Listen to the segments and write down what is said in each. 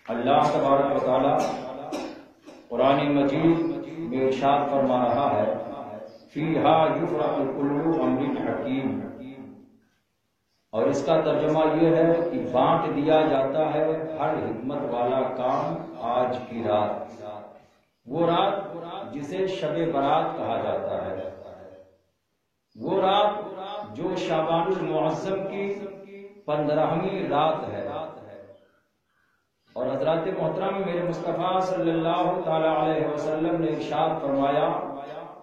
اللہ تبارک و تعالی قرآن مجید میں ارشاد فرما رہا ہے فیہا یفرق کل امر حکیم، اور اس کا ترجمہ یہ ہے کہ بانٹ دیا جاتا ہے ہر حکمت والا کام آج کی رات، وہ رات جسے شب برات کہا جاتا ہے، وہ رات جو شعبان المعظم کی 15ویں رات ہے۔ اور حضرات محترم، میرے مصطفیٰ صلی اللہ تعالی علیہ وسلم نے ارشاد فرمایا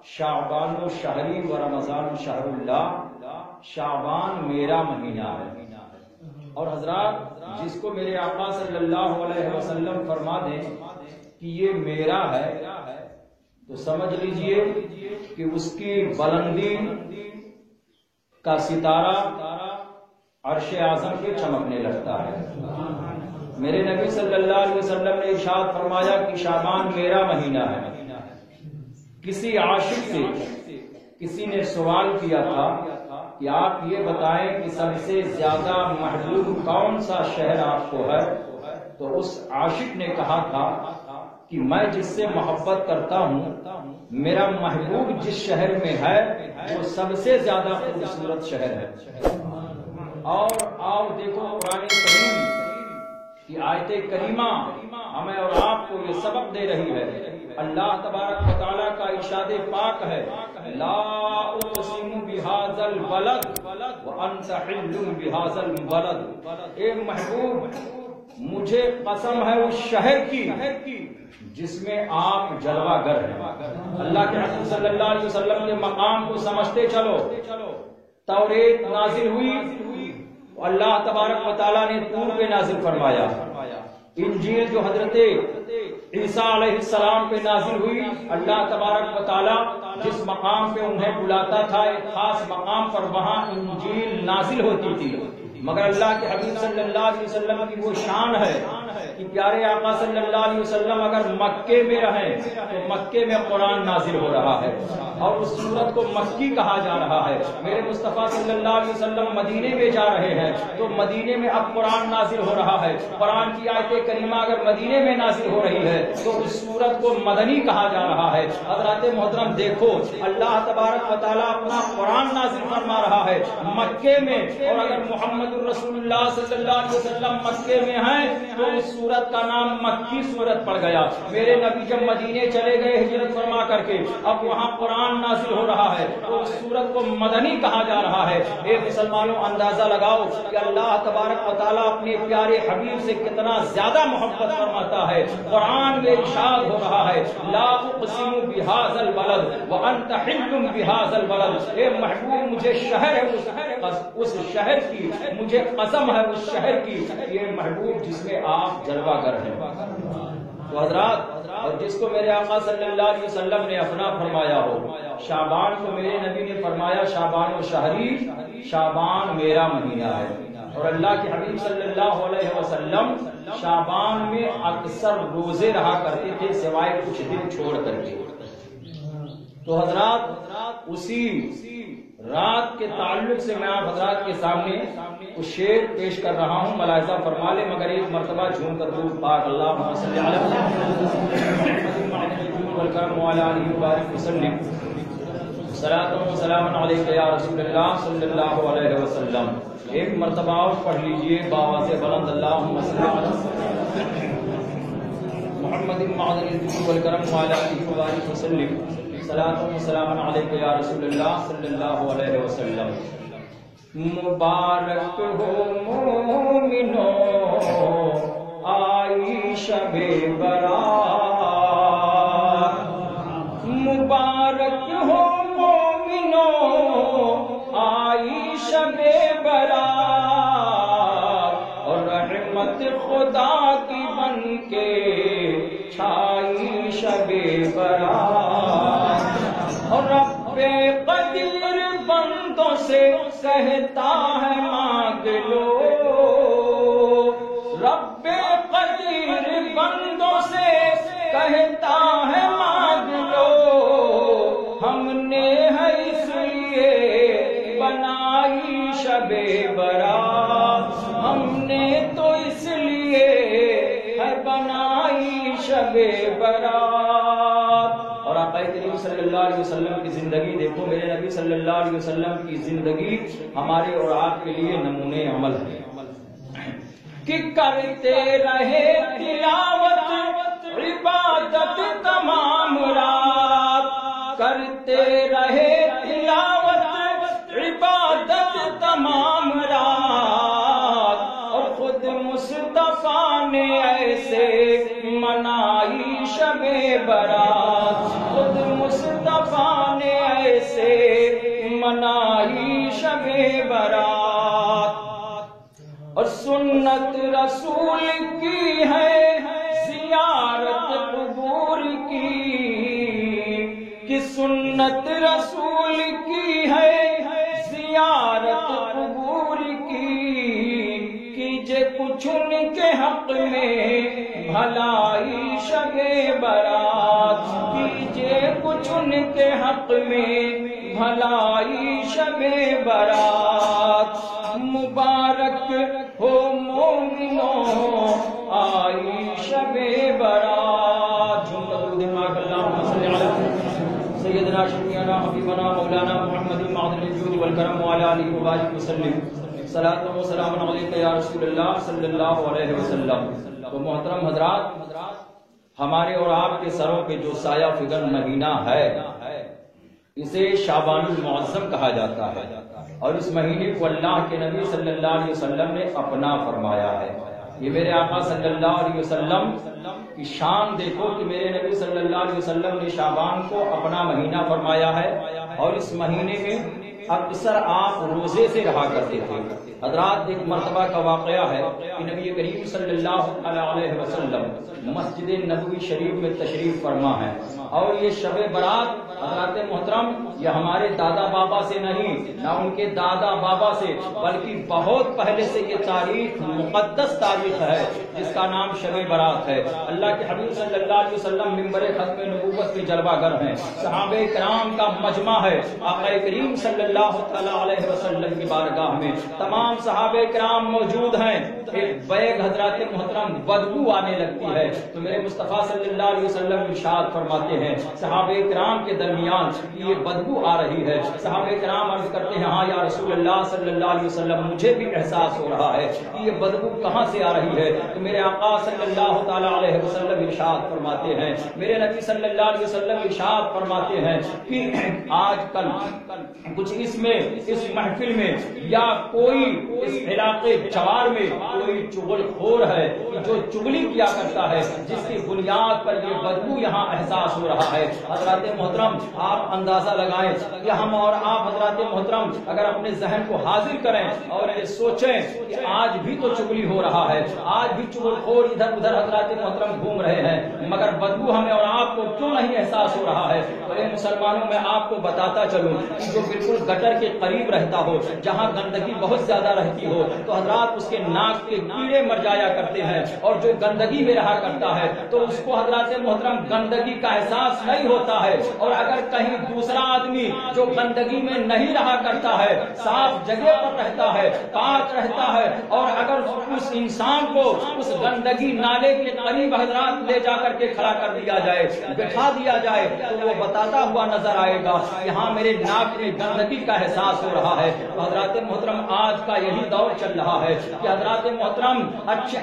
شعبان و شہری و رمضان شہر اللہ، شعبان میرا مہینہ ہے۔ اور حضرات جس کو میرے آقا صلی اللہ علیہ وسلم فرما دیں کہ یہ میرا ہے تو سمجھ لیجئے کہ اس کی بلندی کا ستارہ عرش اعظم پہ چمکنے لگتا ہے۔ میرے نبی صلی اللہ علیہ وسلم نے ارشاد فرمایا کہ شعبان میرا مہینہ ہے۔ کسی عاشق سے کسی نے سوال کیا تھا کہ آپ یہ بتائیں کہ سب سے زیادہ محبوب کون سا شہر آپ کو ہے، تو اس عاشق نے کہا تھا کہ میں جس سے محبت کرتا ہوں میرا محبوب جس شہر میں ہے وہ سب سے زیادہ خوبصورت شہر ہے۔ اور آؤ دیکھو قرآن کریم کی آیت کریمہ ہمیں اور آپ کو یہ سبق دے رہی ہے۔ اللہ تبارک و تعالیٰ کا ارشاد پاک ہے لا اقسم بہذا البلد وانت حل بہذا البلد، اے محبوب مجھے قسم ہے اس شہر کی جس میں آپ جلوہ گر ہیں۔ اللہ کے حضور صلی اللہ علیہ وسلم کے مقام کو سمجھتے چلو۔ توریت نازل ہوئی، اللہ تبارک و تعالیٰ نے طور پہ نازل فرمایا۔ انجیل جو حضرت عیسیٰ علیہ السلام پہ نازل ہوئی، اللہ تبارک و تعالیٰ جس مقام پہ انہیں بلاتا تھا ایک خاص مقام پر وہاں انجیل نازل ہوتی تھی، مگر اللہ کے حبیب صلی اللہ علیہ وسلم کی وہ شان ہے کہ پیارے آقا صلی اللہ علیہ وسلم اگر مکے میں رہیں تو مکے میں قرآن نازل ہو رہا ہے اور اس سورت کو مکی کہا جا رہا ہے۔ میرے مصطفیٰ صلی اللہ علیہ وسلم مدینے میں جا رہے ہیں تو مدینے میں اب قرآن نازل ہو رہا ہے۔ قرآن کی آیت کریمہ اگر مدینے میں نازل ہو رہی ہے تو اس سورت کو مدنی کہا جا رہا ہے۔ حضرات محترم دیکھو، اللہ تبارک و تعالیٰ اپنا قرآن نازل فرما رہا ہے مکے میں، اور اگر محمد رسول اللہ صلی اللہ علیہ وسلم مکے میں ہیں تو اس سورت کا نام مکی سورت پڑ گیا۔ میرے نبی جب مدینے چلے گئے ہجرت فرما کر کے، اب وہاں قرآن نازل ہو رہا ہے تو اس سورت کو مدنی کہا جا رہا ہے۔ اے مسلمانوں اندازہ لگاؤ کہ اللہ تبارک و تعالیٰ اپنے پیارے حبیب سے کتنا زیادہ محبت فرماتا ہے۔ قرآن میں ارشاد ہو رہا ہے لا اقسم بہذا البلد وانت حل بہذا البلد، اے محبوب مجھے شہر ہے اس شہر کی، مجھے قسم ہے اس شہر کی، یہ محبوب جس میں آپ جلوہ گر ہیں۔ تو حضرات، اور جس کو میرے آقا صلی اللہ علیہ وسلم نے اپنا فرمایا ہو، شعبان کو میرے نبی نے فرمایا شعبان و شہری، شعبان میرا مہینہ ہے۔ اور اللہ کے حبیب صلی اللہ علیہ وسلم شعبان میں اکثر روزے رہا کرتے تھے سوائے کچھ دن چھوڑ کر کے۔ تو حضرات اسی رات کے تعلق سے میں آپ حضرات کے سامنے کچھ شعر پیش کر رہا ہوں، ملاحظہ فرما لیں، مگر ایک مرتبہ جھوم کر درود پاک اللہم صلی علی محمد وعلی آلہ وبارک وسلم، صلاۃ و سلام علیک یا رسول اللہ صلی اللہ علیہ وسلم۔ ایک مرتبہ اور پڑھ لیجئے باواز بلند اللہم صلی علی محمد معدن الذکر والکرم وعلی آلہ وبارک وسلم، صلاۃ و سلام علیک یا رسول اللہ صلی اللہ علیہ وسلم۔ مبارک ہو مومنو آئی شب برات، مبارک ہو مومنو آئی شب برات، اور رحمت خدا کی بن کے چھائی شب برات، اور رب قدیر بندوں سے کہتا ہے مانگ لو، رب قدیر بندوں سے کہتا ہے مانگ لو، ہم نے ہے اس لیے بنائی شب برات، ہم نے تو اس لیے ہے بنائی شب برات۔ اور آقا کریم صلی اللہ علیہ وسلم کی زندگی دیکھو، میرے نبی صلی اللہ علیہ وسلم کی زندگی ہمارے اور آپ کے لیے نمونے عمل ہے کہ کرتے رہے تلاوت عبادت تمام رات، کرتے رہے تلاوت عبادت تمام رات، اور خود مصطفیٰ نے ایسے منائی شب برات، خود مصطفیٰ نے ایسے منائی شب برات۔ اور سنت رسول کی ہے زیارت قبور کی، کہ سنت رسول کی ہے زیارت قبور کی، کیجے کچھ ان کے حق میں بھلائی شب برات، کیجے کچھ ان کے حق میں بھلائی شب برات۔ مبارک ہو مومنوں آئی شب برات۔ سیدنا شفیعنا حبیبنا مولانا محمد معدن الجود والکرم وعلی آلہ وبارک وسلم، صلاۃ و سلام علیک یا رسول اللہ صلی اللہ علیہ وسلم۔ تو محترم حضرات، ہمارے اور آپ کے سروں پہ جو سایہ فگن مہینہ ہے اسے شعبان المعظم کہا جاتا ہے، اور اس مہینے کو اللہ کے نبی صلی اللہ علیہ وسلم نے اپنا فرمایا ہے۔ یہ میرے آقا صلی اللہ علیہ وسلم کی شان دیکھو کہ میرے نبی صلی اللہ علیہ وسلم نے شعبان کو اپنا مہینہ فرمایا ہے، اور اس مہینے میں اکثر آپ روزے سے رہا کرتے تھے۔ حضرات، ایک مرتبہ کا واقعہ ہے کہ نبی کریم صلی اللہ علیہ وسلم مسجد نبوی شریف میں تشریف فرما ہے، اور یہ شب برات حضرات محترم یہ ہمارے دادا بابا سے نہیں، نہ ان کے دادا بابا سے، بلکہ بہت پہلے سے یہ تاریخ مقدس تاریخ ہے جس کا نام شب برات ہے۔ اللہ کے حبیب صلی اللہ علیہ وسلم منبر ختم نبوت کے جلوہ گر ہیں، صحابہ کرام کا مجمع ہے، آقا کریم صلی اللہ تعالی علیہ وسلم کی بارگاہ میں تمام صحابہ کرام موجود ہیں۔ ایک بیگ حضرات محترم بدبو آنے لگتی ہے تو میرے مصطفیٰ صلی اللہ علیہ وسلم ارشاد فرماتے ہیں صحابہ کرام کے درمیان یہ بدبو آ رہی ہے۔ صحابہ کرام عرض کرتے ہیں ہاں یا رسول اللہ صلی اللہ علیہ وسلم، مجھے بھی احساس ہو رہا ہے کہ یہ بدبو کہاں سے آ رہی ہے۔ تو میرے آقا صلی اللہ تعالی علیہ وسلم ارشاد فرماتے ہیں، میرے نبی صلی اللہ علیہ وسلم ارشاد فرماتے ہیں کہ آج کل کچھ اس محفل میں یا کوئی اس علاقے جوار میں کوئی چغل خور ہے جو چغلی کیا کرتا ہے، جس کی بنیاد پر یہ بدبو یہاں احساس ہو رہا ہے۔ حضرات محترم، آپ اندازہ لگائیں کہ ہم اور آپ حضرات محترم اگر اپنے ذہن کو حاضر کریں اور یہ سوچیں کہ آج بھی تو چغلی ہو رہا ہے، آج بھی چغل خور ادھر ادھر حضرات محترم گھوم رہے ہیں، مگر بدبو ہمیں اور آپ کو کیوں نہیں احساس ہو رہا ہے؟ بڑے مسلمانوں میں آپ کو بتاتا چلوں کہ جو بالکل گٹر کے قریب رہتا ہو، جہاں گندگی بہت زیادہ رہتی ہو، تو حضرات اس کے ناک کے کیڑے مر جایا کرتے ہیں، اور جو گندگی میں رہا کرتا ہے تو اس کو حضرات محترم گندگی کا احساس نہیں ہوتا ہے۔ اور اگر کہیں دوسرا آدمی جو گندگی میں نہیں رہا کرتا ہے، صاف جگہ پر رہتا ہے، پاک رہتا ہے، اور اگر اس انسان کو اس گندگی نالے کے قریب حضرات لے جا کر کے کھڑا کر دیا جائے، بٹھا دیا جائے، تو وہ بتاتا ہوا نظر آئے گا یہاں میرے ناک میں گندگی کا احساس ہو رہا ہے۔ حضرات محترم، آج کا یہی دور چل رہا ہے کہ حضرات محترم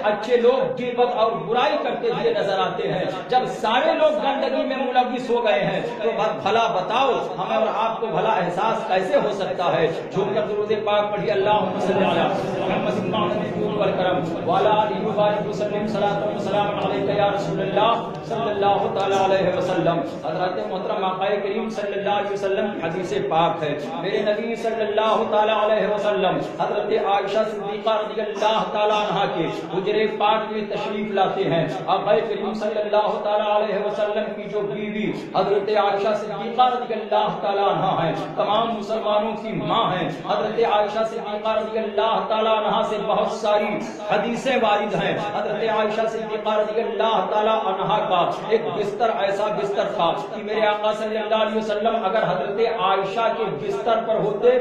اچھے لوگ غیبت اور برائی کرتے ہوئے نظر آتے ہیں، جب سارے لوگ گندگی میں ملوث ہو گئے ہیں تو بھلا بتاؤ ہمیں اور آپ کو بھلا احساس کیسے ہو سکتا ہے؟ جھوم کر درود پاک پڑھی، اللہم صلی علی محمد المعظم والکرم وعلی آلہ وبارک وسلم، صلاۃ و سلام علیک یا رسول اللہ صلی اللہ تعالی علیہ وسلم۔ حضرات محترم، آقا کریم صلی اللہ علیہ وسلم کی حدیث پاک ہے، میرے نبی صلی اللہ تعالی علیہ وسلم حضرت عائشہ صدیقہ رضی اللہ تعالی عنہا کے حجرے پاک میں تشریف لاتے ہیں۔ آقا کریم صلی اللہ تعالی علیہ وسلم کی جو بیوی حضرت عائشہ صدیقہ رضی اللہ تعالی عنہا ہیں، تمام مسلمانوں کی ماں ہیں۔ حضرت عائشہ صدیقہ رضی اللہ تعالی عنہا سے بہت ساری حدیثیں وارد ہیں۔ حضرت عائشہ صدیقہ رضی اللہ تعالی عنہا کا ایک بستر ایسا بستر تھا کہ میرے آقا صلی اللہ علیہ وسلم اگر حضرت عائشہ کے بستر پر ہوتے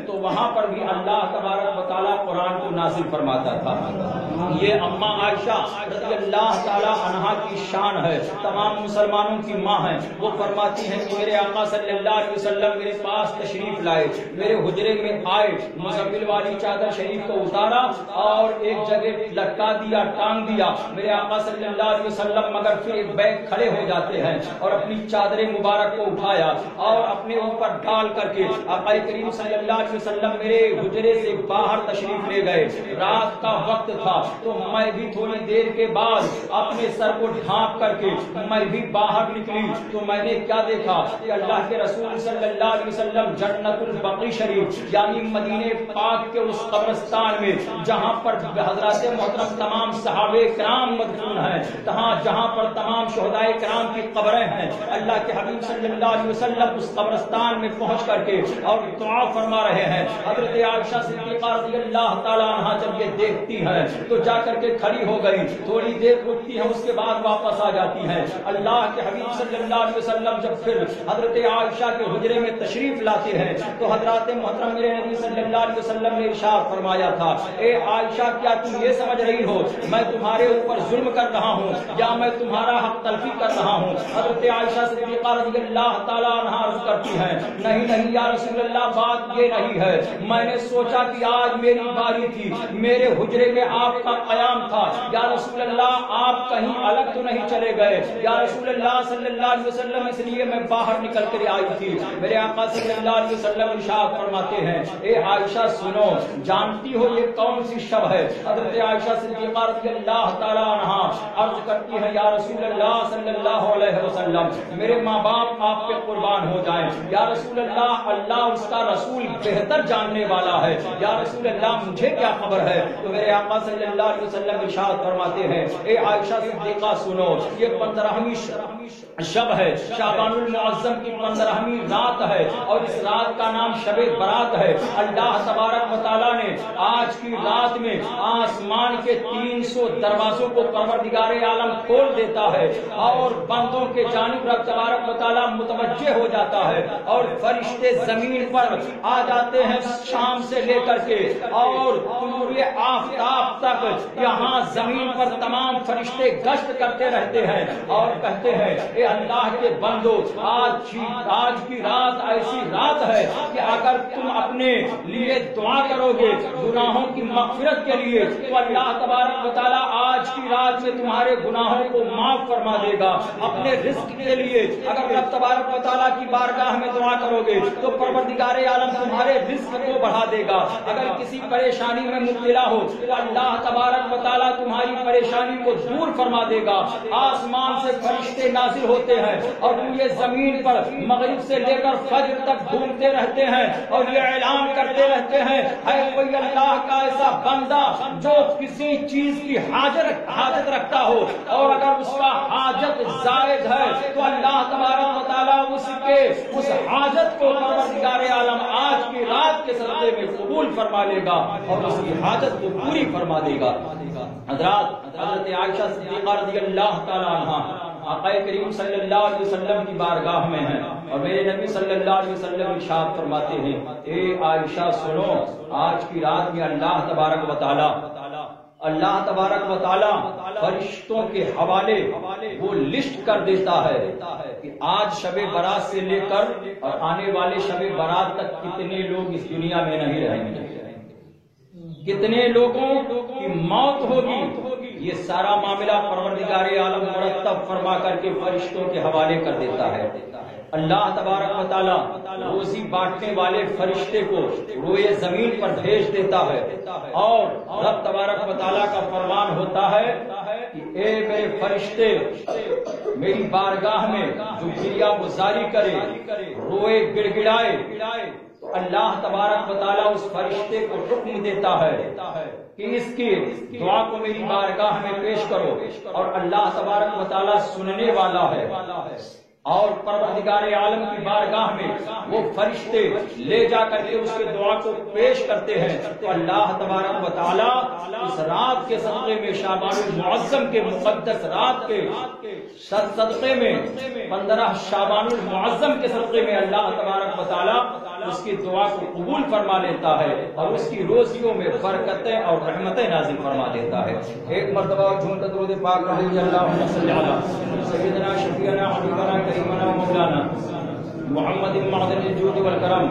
تو تو وہاں پر بھی اللہ تبارک و تعالیٰ قرآن کو نازل فرماتا تھا۔ یہ اماں عائشہ رضی اللہ تعالیٰ عنہا کی شان ہے، تمام مسلمانوں کی ماں ہے۔ وہ فرماتی ہیں کہ میرے آقا صلی اللہ علیہ وسلم میرے پاس تشریف لائے، میرے حجرے میں آئے، مزمل والی چادر شریف کو اتارا اور ایک جگہ لٹکا دیا، ٹانگ دیا میرے آقا صلی اللہ علیہ وسلم، مگر پھر ایک بیگ کھڑے ہو جاتے ہیں اور اپنی چادر مبارک کو اٹھایا اور اپنے اوپر ڈال کر کے آقا کریم صلی اللہ علیہ وسلم میرے حجرے سے باہر تشریف لے گئے۔ رات کا وقت تھا تو میں بھی تھوڑی دیر کے بعد اپنے سر کو ڈھانپ کر کے میں بھی باہر نکلی تو میں نے کیا دیکھا کہ اللہ کے رسول صلی اللہ علیہ وسلم جنت البقیع شریف یعنی مدینے پاک کے اس قبرستان میں جہاں پر حضرات محترم تمام صحابہ کرام مدفون ہیں، جہاں پر تمام شہدائے کرام کی قبریں ہیں، اللہ کے حبیب صلی اللہ علیہ وسلم اس قبرستان میں پہنچ کر کے اور دعا فرما رہے ہیں۔ حضرت عائشہ صدیقہ رضی اللہ تعالیٰ عنہا جب یہ دیکھتی ہے تو جا کر کے کھڑی ہو گئی، تھوڑی دیر رکتی ہے، اس کے بعد واپس آ جاتی ہے۔ اللہ کے حبیب صلی اللہ علیہ وسلم جب پھر حضرت عائشہ کے حجرے میں تشریف لاتے ہیں تو حضرات محترم میرے نبی صلی اللہ علیہ وسلم نے ارشاد فرمایا تھا، اے عائشہ کیا تم یہ سمجھ رہی ہو میں تمہارے اوپر ظلم کر رہا ہوں یا میں تمہارا حق تلفی کر رہا ہوں؟ حضرت عائشہ صدیقہ رضی اللہ تعالیٰ عنہا عرض کرتی ہیں، نہیں نہیں یا رسول اللہ، بات یہ نہیں ہے، میں نے سوچا کہ آج میری باری تھی، میرے حجرے میں آپ کا قیام تھا، یا رسول اللہ آپ کہیں الگ تو نہیں چلے گئے یا رسول اللہ صلی اللہ علیہ وسلم، اس لیے میں باہر نکل کر آئی تھی۔ میرے آقا صلی اللہ علیہ وسلم ارشاد فرماتے ہیں، اے عائشہ سنو، جانتی ہو یہ کون سی شب ہے؟ حضرت عائشہ صدیقہ رضی اللہ تعالیٰ عنہا عرض کرتی ہے، یا رسول اللہ صلی اللہ علیہ وسلم، میرے ماں باپ آپ پہ قربان ہو جائیں، یا رسول اللہ اللہ اس کا رسول بہتر جاننے والا ہے، یا رسول اللہ مجھے کیا خبر ہے؟ تو میرے آقا صلی اللہ علیہ وسلم ارشاد فرماتے ہیں، اے عائشہ صدیقہ سنو، یہ 15ویں شب ہے، شعبان المعظم کی 15ویں رات ہے اور اس رات کا نام شب برات ہے۔ اللہ تبارک و تعالیٰ نے آج کی رات میں آسمان کے 300 دروازوں کو پروردگار عالم کھول دیتا ہے اور بندوں کے جانب رب تبارک و تعالیٰ متوجہ ہو جاتا ہے اور فرشتے زمین پر آ جاتے ہیں شام سے لے کر کے اور طلوع آفتاب تک یہاں زمین پر تمام فرشتے گشت کرتے رہتے ہیں اور کہتے ہیں، اے اللہ کے بندو، آج کی رات ایسی رات ہے کہ اگر تم اپنے لیے دعا کرو گے گناہوں کی مغفرت کے لیے تو اللہ تبارک و تعالیٰ آج کی رات میں تمہارے گناہوں کو معاف فرما دے گا۔ اپنے رزق کے لیے اگر رب تبارک و تعالیٰ کی بارگاہ میں دعا کرو گے تو پروردگار عالم تمہارے رزق کو بڑھا دے گا۔ اگر کسی پریشانی میں مبتلا ہو تو اللہ تبارک و تعالیٰ تمہاری پریشانی کو دور فرما دے گا۔ آسمان سے فرشتے نازل ہوتے ہیں اور یہ زمین پر مغرب سے لے کر فجر تک گھومتے رہتے ہیں اور یہ اعلان کرتے رہتے ہیں، ہے کوئی اللہ کا ایسا بندہ جو کسی چیز کی حاجت رکھتا ہو اور اگر اس کا حاجت زائد ہے تو اللہ تبارک و تعالیٰ اس حاجت کو پروردگار عالم آج کی رات کے صدقے میں قبول فرما لے گا اور اس کی حاجت کو پوری فرما دے گا۔ حضرت عائشہ صدیقہ رضی اللہ تعالیٰ عنہا آقا کریم صلی اللہ علیہ وسلم کی بارگاہ میں ہیں اور میرے نبی صلی اللہ علیہ وسلم ارشاد فرماتے ہیں، اے عائشہ سنو، آج کی رات میں اللہ تبارک و تعالیٰ فرشتوں کے حوالے وہ لسٹ کر دیتا ہے کہ آج شب برات سے لے کر اور آنے والے شب برات تک کتنے لوگ اس دنیا میں نہیں رہیں گے، کتنے لوگوں کی موت ہوگی، یہ سارا معاملہ پروردگار عالم مرتب فرما کر کے فرشتوں کے حوالے کر دیتا ہے۔ اللہ تبارک و تعالیٰ روزی بانٹنے والے فرشتے کو روئے زمین پر بھیج دیتا ہے اور رب تبارک و تعالیٰ کا فرمان ہوتا ہے کہ اے میرے فرشتے میری بارگاہ میں جو گریہ گزاری کرے، روئے گڑگڑائے، اللہ تبارک و تعالیٰ اس فرشتے کو حکم دیتا ہے کہ اس کی دعا کو میری بارگاہ میں پیش کرو اور اللہ تبارک و تعالیٰ سننے والا ہے اور پروردگار عالم کی بارگاہ میں وہ فرشتے لے جا کر کے اس کے دعا کو پیش کرتے ہیں تو اللہ تبارک و تعالیٰ اس رات کے صدقے میں شعبان المعظم کے مقدس رات کے صدقے میں 15 شعبان المعظم کے صدقے میں اللہ تبارک و تعالیٰ اس کی دعا کو قبول فرما لیتا ہے اور اس کی روزیوں میں برکتیں اور رحمتیں نازل فرما دیتا ہے۔ ایک مرتبہ جھوم کر درود پاک پڑھیں، اللہم صلی علی سیدنا شفیعنا حبیبنا کریمنا مولانا محمد معدن الجود والکرم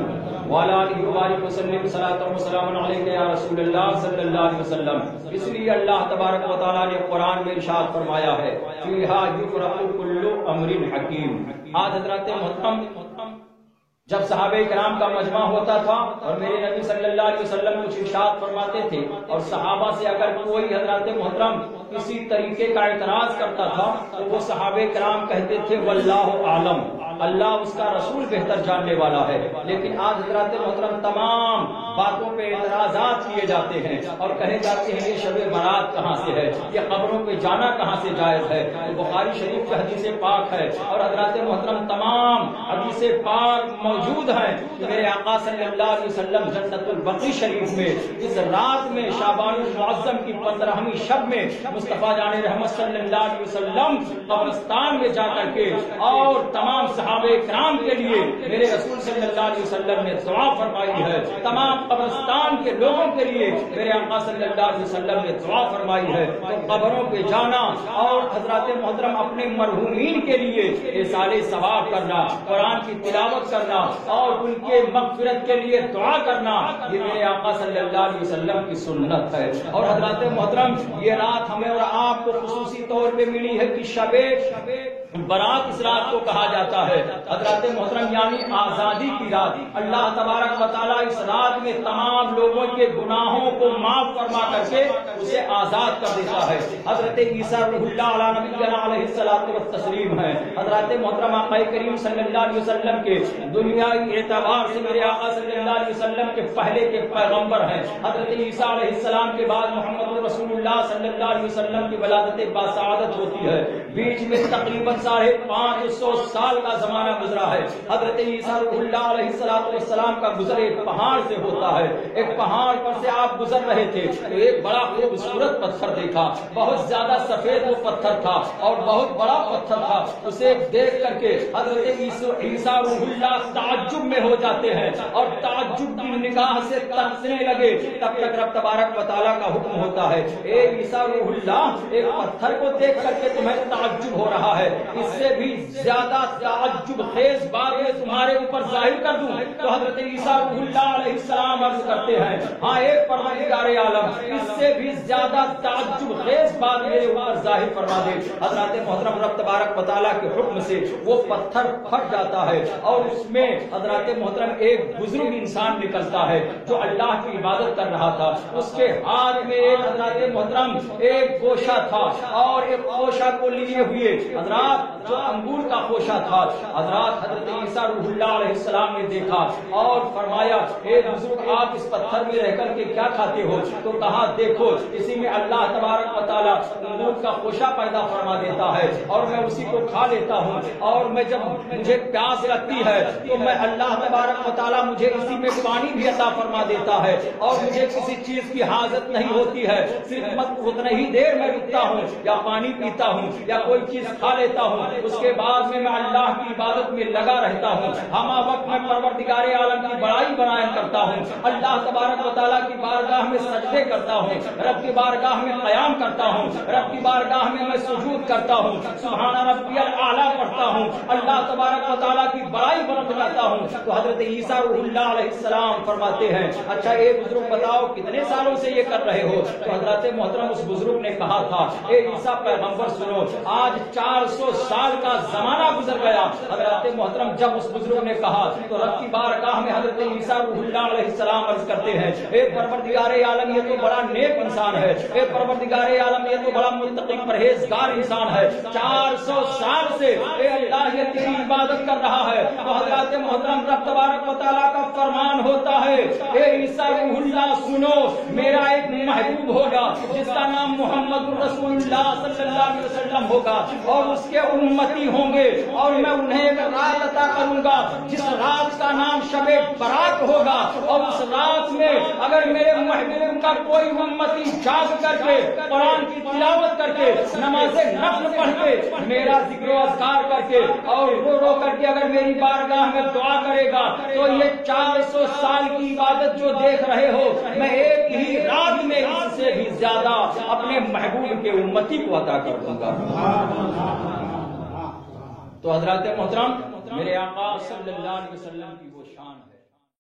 وعلی آلہ وبارک وسلم صلاۃ و سلام علیک یا رسول اللہ صلی اللہ علیہ وسلم۔ اس لیے اللہ تبارک و تعالیٰ نے قرآن میں ارشاد فرمایا ہے فیہا یفرق کل امر حکیم۔ آج حضرات محترم جب صحابہ کرام کا مجمع ہوتا تھا اور میرے نبی صلی اللہ علیہ وسلم کچھ ارشاد فرماتے تھے اور صحابہ سے اگر کوئی حضرات محترم کسی طریقے کا اعتراض کرتا تھا تو وہ صحابہ کرام کہتے تھے واللہ اعلم، اللہ اس کا رسول بہتر جاننے والا ہے۔ لیکن آج حضرات محترم تمام باتوں پہ اعتراضات کیے جاتے ہیں اور کہے جاتے ہیں یہ شب برات کہاں سے ہے، یہ قبروں پہ جانا کہاں سے جائز ہے۔ بخاری شریف کی حدیث پاک ہے اور حضرات محترم تمام حدیث پاک موجود ہیں کہ میرے آقا صلی اللہ علیہ وسلم جنت البقیع شریف میں اس رات میں شعبان المعظم کی 15ویں شب میں مصطفیٰ جان رحمت صلی اللہ علیہ وسلم قبرستان میں جا کر کے اور تمام صحابہ کرام کے لیے میرے رسول صلی اللہ علیہ وسلم نے دعا فرمائی ہے۔ تمام قبرستان کے لوگوں کے لیے میرے آقا صلی اللہ علیہ وسلم نے دعا فرمائی ہے۔ تو قبروں پہ جانا اور حضرات محترم اپنے مرحومین کے لیے احسان ثواب کرنا، قرآن کی تلاوت کرنا اور ان کے مغفرت کے لیے دعا کرنا، یہ میرے آقا صلی اللہ علیہ وسلم کی سنت ہے۔ اور حضرات محترم یہ رات ہمیں اور آپ کو خصوصی طور پہ ملی ہے کہ شب برات اس رات کو کہا جاتا ہے حضرات محترم، یعنی آزادی کی رات۔ اللہ تبارک و تعالیٰ اس رات میں تمام لوگوں کے گناہوں کو معاف فرما کر کے اسے آزاد کر دیتا ہے۔ حضرت عیسیٰ روح اللہ علیہ نبینا علیہ الصلوۃ والتسلیم ہے۔ حضرات محترم آقا کریم صلی اللہ علیہ وسلم کے دنیائی اعتبار سے میرے آقا صلی اللہ علیہ وسلم کے پہلے کے پیغمبر ہیں۔ حضرت عیسیٰ علیہ السلام کے بعد محمد رسول اللہ صلی اللہ علیہ وسلم کی ولادت باسعادت ہوتی ہے۔ بیچ میں تقریباً 550 سال کا زمانہ گزرا ہے۔ حضرت عیسیٰ روح اللہ علیہ السلام کا گزر ایک پہاڑ سے ہوتا ہے۔ ایک پہاڑ پر سے آپ گزر رہے تھے تو ایک بڑا خوبصورت پتھر دیکھا، بہت زیادہ سفید وہ پتھر تھا اور بہت بڑا پتھر تھا۔ اسے دیکھ کر کے حضرت عیسیٰ روح اللہ تعجب میں ہو جاتے ہیں اور تعجب کی نگاہ سے ترسنے لگے۔ تب تک رب تبارک و تعالیٰ کا حکم ہوتا ہے اے عیسیٰ روح اللہ، ایک پتھر کو دیکھ کر کے تمہیں تعجب ہو رہا ہے، اس سے بھی زیادہ تعجب خیز بات میں تمہارے اوپر ظاہر کر دوں۔ تو حضرت عیسیٰ روح اللہ علیہ السلام عرض کرتے ہیں ہاں ایک پروردگار عالم، اس سے بھی زیادہ تعجب خیز بات میرے اوپر ظاہر فرما دے۔ حضرات محترم رب تبارک و تعالیٰ کے حکم سے وہ پتھر پھٹ جاتا ہے اور اس میں حضرات محترم ایک بزرگ انسان نکلتا ہے جو اللہ کی عبادت کر رہا تھا۔ اس کے ہاتھ میں ایک حضرات محترم ایک گوشہ تھا اور ایک گوشہ کو لیے ہوئے حضرات جو انگور کا خوشہ تھا۔ حضرت عیسیٰ روح اللہ علیہ السلام نے دیکھا اور فرمایا اے بزرگ آپ اس پتھر میں رہ کر کے کیا کھاتے ہو؟ تو کہا دیکھو اسی میں اللہ تبارک و تعالیٰ انگور کا خوشہ پیدا فرما دیتا ہے اور میں اسی کو کھا لیتا ہوں، اور میں جب مجھے پیاس لگتی ہے تو میں اللہ تبارک و تعالیٰ مجھے اسی میں پانی بھی عطا فرما دیتا ہے اور مجھے کسی چیز کی حاجت نہیں ہوتی ہے، صرف اتنا ہی دیر میں رکتا ہوں یا پانی پیتا ہوں یا کوئی چیز کھا لیتا ہوں، اس کے بعد میں اللہ کی عبادت میں لگا رہتا ہوں۔ ہمہ وقت میں پروردگار عالم کی بڑائی بیان کرتا ہوں، اللہ تبارک و تعالیٰ کی بارگاہ میں سجدے کرتا ہوں، رب کی بارگاہ میں قیام کرتا ہوں، رب کی بارگاہ میں سجود کرتا ہوں، سبحان ربی الاعلیٰ پڑھتا ہوں، اللہ تبارک و تعالیٰ کی بڑائی بیان کرتا ہوں۔ تو حضرت عیسیٰ روح اللہ علیہ السلام فرماتے ہیں اچھا اے بزرگ بتاؤ کتنے سالوں سے یہ کر رہے ہو؟ تو حضرت محترم اس بزرگ نے کہا تھا اے عیسیٰ پیغمبر سنو، آج 400 سال کا زمانہ گزر گیا۔ حضرت محترم جب اس بزرگ نے کہا تو رب کی بارگاہ میں حضرت عیسیٰ روح اللہ علیہ السلام عرض کرتے ہیں اے پروردگار عالم یہ تو بڑا نیک انسان ہے، اے پروردگار عالم یہ تو بڑا متقی پرہیزگار انسان ہے، 400 سال سے اے اللہ یہ تیری عبادت کر رہا ہے۔ تو حضرت محترم رب تبارک و تعالیٰ کا فرمان ہوتا ہے اے عیسیٰ روح اللہ سنو، میرا ایک محبوب ہوگا جس کا نام محمد رسول اللہ صلی اللہ علیہ وسلم ہوگا اور اس کے امتی ہوں گے، اور میں انہیں ایک رات عطا کروں گا جس رات کا نام شب برات ہوگا، اور اس رات میں اگر میرے محبوب کا کوئی امتی جاگ کر کے قرآن کی تلاوت کر کے نماز نفل پڑھ کے کے میرا ذکر و اذکار کر کے اور رو رو کر کے اگر میری بارگاہ میں دعا کرے گا تو یہ 400 سال کی عبادت جو دیکھ رہے ہو میں ایک ہی رات میں اس سے بھی زیادہ اپنے محبوب کے امتی کو عطا کر دوں گا۔ تو حضرات محترم، میرے آقا صلی اللہ علیہ وسلم کی وہ شان ہے۔